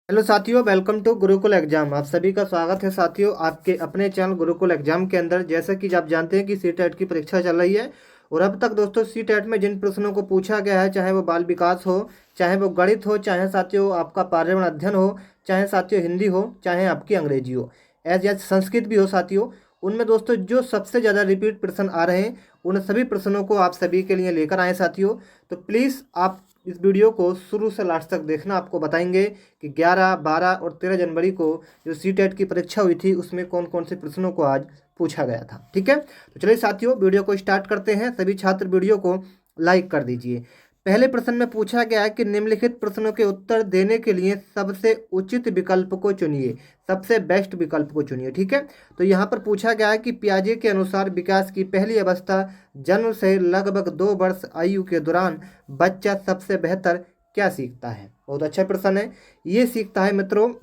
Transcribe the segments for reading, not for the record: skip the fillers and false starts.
Hello साथियों, welcome to Gurukul exam. आप सभी का स्वागत है साथियों आपके अपने चैनल गुरुकुल एग्जाम के अंदर। जैसा कि आप जानते हैं कि सी टेट की परीक्षा चल रही है और अब तक दोस्तों सी टेट में जिन प्रश्नों को पूछा गया है, चाहे वो बाल विकास हो, चाहे वो गणित हो, चाहे साथियों आपका पर्यावरण अध्ययन हो, चाहे साथियों हिंदी हो, चाहे आपकी अंग्रेजी हो, एज संस्कृत भी हो साथियों, उनमें दोस्तों जो सबसे ज़्यादा रिपीट प्रश्न आ रहे हैं उन सभी प्रश्नों को आप सभी के लिए लेकर आए साथियों। तो प्लीज़ आप इस वीडियो को शुरू से लास्ट तक देखना। आपको बताएंगे कि 11, 12 और 13 जनवरी को जो सी टेट की परीक्षा हुई थी उसमें कौन कौन से प्रश्नों को आज पूछा गया था। ठीक है, तो चलिए साथियों वीडियो को स्टार्ट करते हैं। सभी छात्र वीडियो को लाइक कर दीजिए। पहले प्रश्न में पूछा गया है कि निम्नलिखित प्रश्नों के उत्तर देने के लिए सबसे उचित विकल्प को चुनिए, सबसे बेस्ट विकल्प को चुनिए। ठीक है, तो यहाँ पर पूछा गया है कि पियाजे के अनुसार विकास की पहली अवस्था जन्म से लगभग 2 वर्ष आयु के दौरान बच्चा सबसे बेहतर क्या सीखता है। बहुत अच्छा प्रश्न है। ये सीखता है मित्रों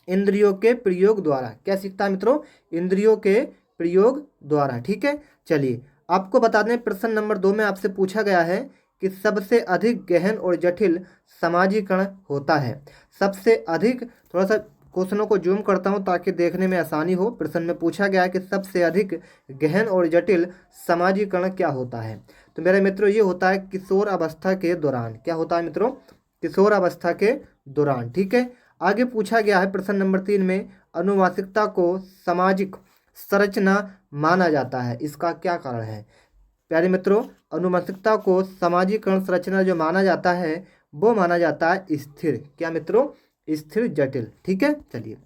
इंद्रियों के प्रयोग द्वारा। क्या सीखता है मित्रों? इंद्रियों के प्रयोग द्वारा। ठीक है, चलिए आपको बता दें प्रश्न नंबर 2 में आपसे पूछा गया है कि सबसे अधिक गहन और जटिल समाजीकरण होता है। सबसे अधिक, थोड़ा सा क्वेश्चनों को जूम करता हूं ताकि देखने में आसानी हो। प्रश्न में पूछा गया है कि सबसे अधिक गहन और जटिल समाजीकरण क्या होता है। तो मेरे मित्रों ये होता है किशोर अवस्था के दौरान। क्या होता है मित्रों? किशोर अवस्था के दौरान। ठीक है, आगे पूछा गया है प्रश्न नंबर 3 में अनुवांशिकता को सामाजिक संरचना माना जाता है, इसका क्या कारण है। प्यारे मित्रों, अनुवंशिकता को सामाजिकरण संरचना जो माना जाता है वो माना जाता है स्थिर। क्या मित्रों? स्थिर जटिल। ठीक है, चलिए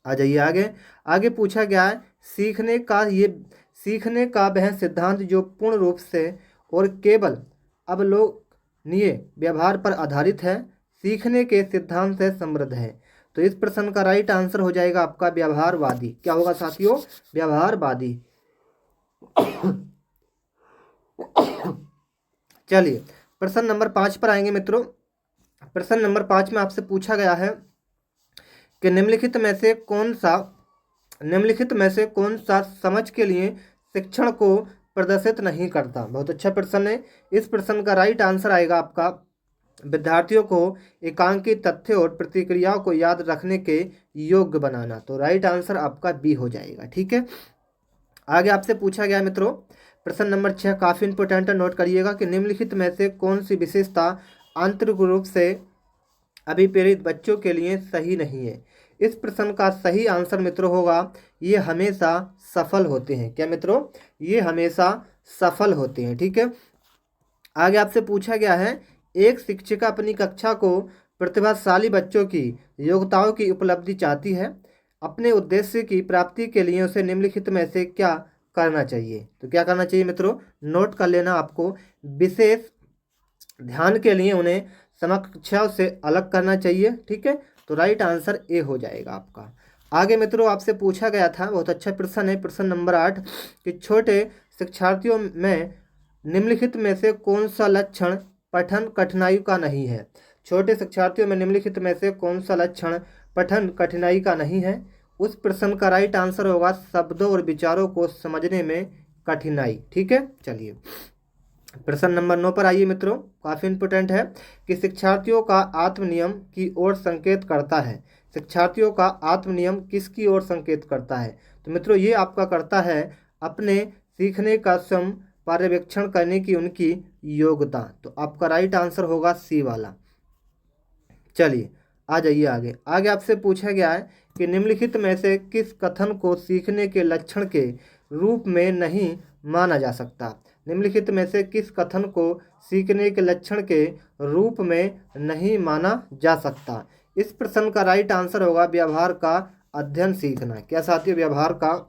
आ जाइए आगे। आगे पूछा गया है सीखने का वह सिद्धांत जो पूर्ण रूप से और केवल अवलोकनीय व्यवहार पर आधारित है, सीखने के सिद्धांत से समृद्ध है। तो इस प्रश्न का राइट आंसर हो जाएगा आपका व्यवहारवादी। क्या होगा साथियों? व्यवहारवादी। चलिए प्रश्न नंबर 5 पर आएंगे मित्रों। प्रश्न नंबर 5 में आपसे पूछा गया है कि निम्नलिखित में से कौन सा समझ के लिए शिक्षण को प्रदर्शित नहीं करता। बहुत अच्छा प्रश्न है। इस प्रश्न का राइट आंसर आएगा आपका विद्यार्थियों को एकांकित तथ्य और प्रतिक्रियाओं को याद रखने के योग्य बनाना। तो राइट आंसर आपका बी हो जाएगा। ठीक है, आगे आपसे पूछा गया मित्रों प्रश्न नंबर 6 काफ़ी इंपोर्टेंट है, नोट करिएगा कि निम्नलिखित में से कौन सी विशेषता आंतरिक रूप से अभिप्रेरित बच्चों के लिए सही नहीं है। इस प्रश्न का सही आंसर मित्रों होगा ये हमेशा सफल होते हैं। क्या मित्रों? ये हमेशा सफल होते हैं। ठीक है, आगे आपसे पूछा गया है एक शिक्षिका अपनी कक्षा को प्रतिभाशाली बच्चों की योग्यताओं की उपलब्धि चाहती है। अपने उद्देश्य की प्राप्ति के लिए उसे निम्नलिखित में से क्या करना चाहिए। तो क्या करना चाहिए मित्रों? नोट कर लेना आपको। विशेष ध्यान के लिए उन्हें समकक्षाओं से अलग करना चाहिए। ठीक है, तो राइट आंसर ए हो जाएगा आपका। आगे मित्रों आपसे पूछा गया था, बहुत अच्छा प्रश्न है, प्रश्न नंबर 8 कि छोटे शिक्षार्थियों में निम्नलिखित में से कौन सा लक्षण पठन कठिनाई का नहीं है। छोटे शिक्षार्थियों में निम्नलिखित में से कौन सा लक्षण पठन कठिनाई का नहीं है। उस प्रश्न का राइट आंसर होगा शब्दों और विचारों को समझने में कठिनाई। ठीक है, चलिए प्रश्न नंबर 9 पर आइए मित्रों, काफ़ी इंपोर्टेंट है कि शिक्षार्थियों का आत्मनियम की ओर संकेत करता है। शिक्षार्थियों का आत्मनियम किसकी ओर संकेत करता है? तो मित्रों ये आपका करता है अपने सीखने का स्वयं पर्यवेक्षण करने की उनकी योग्यता। तो आपका राइट आंसर होगा सी वाला। चलिए आ जाइए आगे। आगे आपसे पूछा गया है कि निम्नलिखित में से किस कथन को सीखने के लक्षण के रूप में नहीं माना जा सकता। निम्नलिखित में से किस कथन को सीखने के लक्षण के रूप में नहीं माना जा सकता। इस प्रश्न का राइट आंसर होगा व्यवहार का अध्ययन सीखना। क्या साथियों? व्यवहार का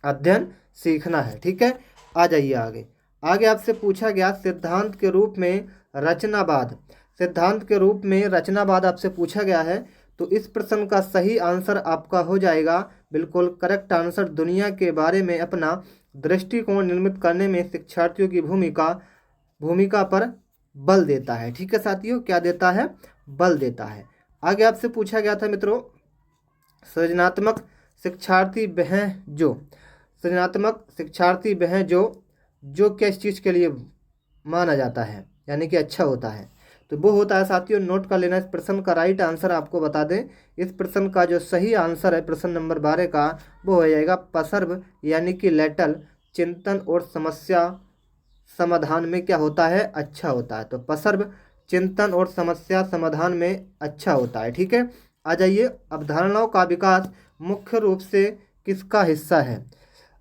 अध्ययन सीखना है। ठीक है, आ जाइए आगे। आगे आपसे पूछा गया सिद्धांत के रूप में रचनावाद। सिद्धांत के रूप में रचनावाद आपसे पूछा गया है। तो इस प्रश्न का सही आंसर आपका हो जाएगा बिल्कुल करेक्ट आंसर दुनिया के बारे में अपना दृष्टिकोण निर्मित करने में शिक्षार्थियों की भूमिका पर बल देता है। ठीक है साथियों, क्या देता है? बल देता है। आगे आपसे पूछा गया था मित्रों सृजनात्मक शिक्षार्थी वह जो किस चीज़ के लिए माना जाता है, यानी कि अच्छा होता है। तो वो होता है साथियों, नोट कर लेना। इस प्रश्न का राइट आंसर आपको बता दें, इस प्रश्न का जो सही आंसर है प्रश्न नंबर 12 का, वो हो जाएगा पसर्व, यानी कि लेटल चिंतन और समस्या समाधान में क्या होता है, अच्छा होता है। तो पसर्व चिंतन और समस्या समाधान में अच्छा होता है। ठीक है, आ जाइए, अवधारणाओं का विकास मुख्य रूप से किसका हिस्सा है।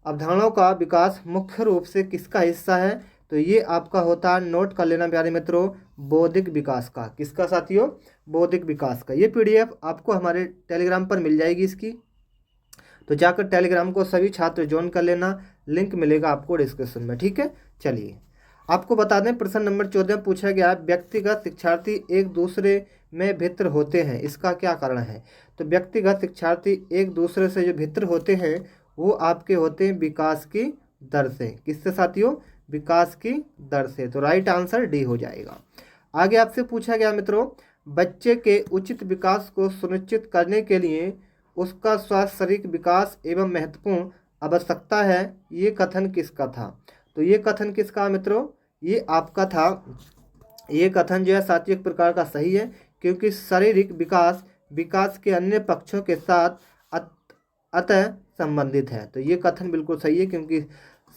अवधारणाओं का विकास मुख्य रूप से किसका हिस्सा है, तो ये आपका होता है, नोट कर लेना प्यारे मित्रों, बौद्धिक विकास का। किसका साथियों, बौद्धिक विकास का। ये पीडीएफ आपको हमारे टेलीग्राम पर मिल जाएगी इसकी, तो जाकर टेलीग्राम को सभी छात्र ज्वाइन कर लेना, लिंक मिलेगा आपको डिस्क्रिप्शन में। ठीक है, चलिए आपको बता दें, प्रश्न नंबर 14 में पूछा गया है, व्यक्तिगत शिक्षार्थी एक दूसरे में भित्र होते हैं, इसका क्या कारण है। तो व्यक्तिगत शिक्षार्थी एक दूसरे से जो भित्र होते हैं वो आपके होते हैं विकास की दर से। किससे साथियों, विकास की दर से। तो राइट आंसर डी हो जाएगा। आगे आपसे पूछा गया मित्रों, बच्चे के उचित विकास को सुनिश्चित करने के लिए उसका स्वास्थ्य शारीरिक विकास एवं महत्वपूर्ण आवश्यकता है, ये कथन किसका था। तो ये कथन किसका मित्रों, ये आपका था। ये कथन जो है साथियों एक प्रकार का सही है, क्योंकि शारीरिक विकास विकास के अन्य पक्षों के साथ अतः संबंधित है। तो ये कथन बिल्कुल सही है, क्योंकि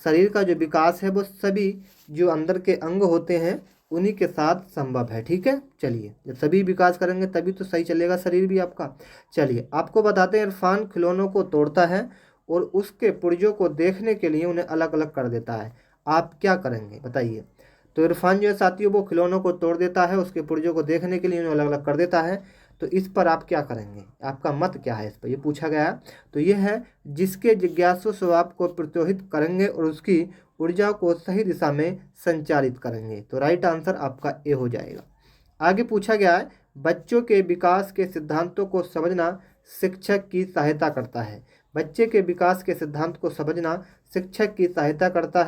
शरीर का जो विकास है वो सभी जो अंदर के अंग होते हैं उन्हीं के साथ संभव है। ठीक है, चलिए, जब सभी विकास करेंगे तभी तो सही चलेगा शरीर भी आपका। चलिए आपको बताते हैं, इरफान खिलौनों को तोड़ता है और उसके पुर्जों को देखने के लिए उन्हें अलग अलग कर देता है, आप क्या करेंगे बताइए। तो इरफान जो है साथियों वो खिलौनों को तोड़ देता है, उसके पुर्जों को देखने के लिए उन्हें अलग अलग कर देता है। तो इस पर आप क्या करेंगे, आपका मत क्या है इस पर, ये पूछा गया है। तो ये है, जिसके जिज्ञासु स्वभाव को प्रोत्साहित करेंगे और उसकी ऊर्जा को सही दिशा में संचालित करेंगे। तो राइट आंसर आपका ए हो जाएगा। आगे पूछा गया है, बच्चों के विकास के सिद्धांतों को समझना शिक्षक की सहायता करता है। बच्चे के विकास के सिद्धांत को समझना शिक्षक की सहायता करता है।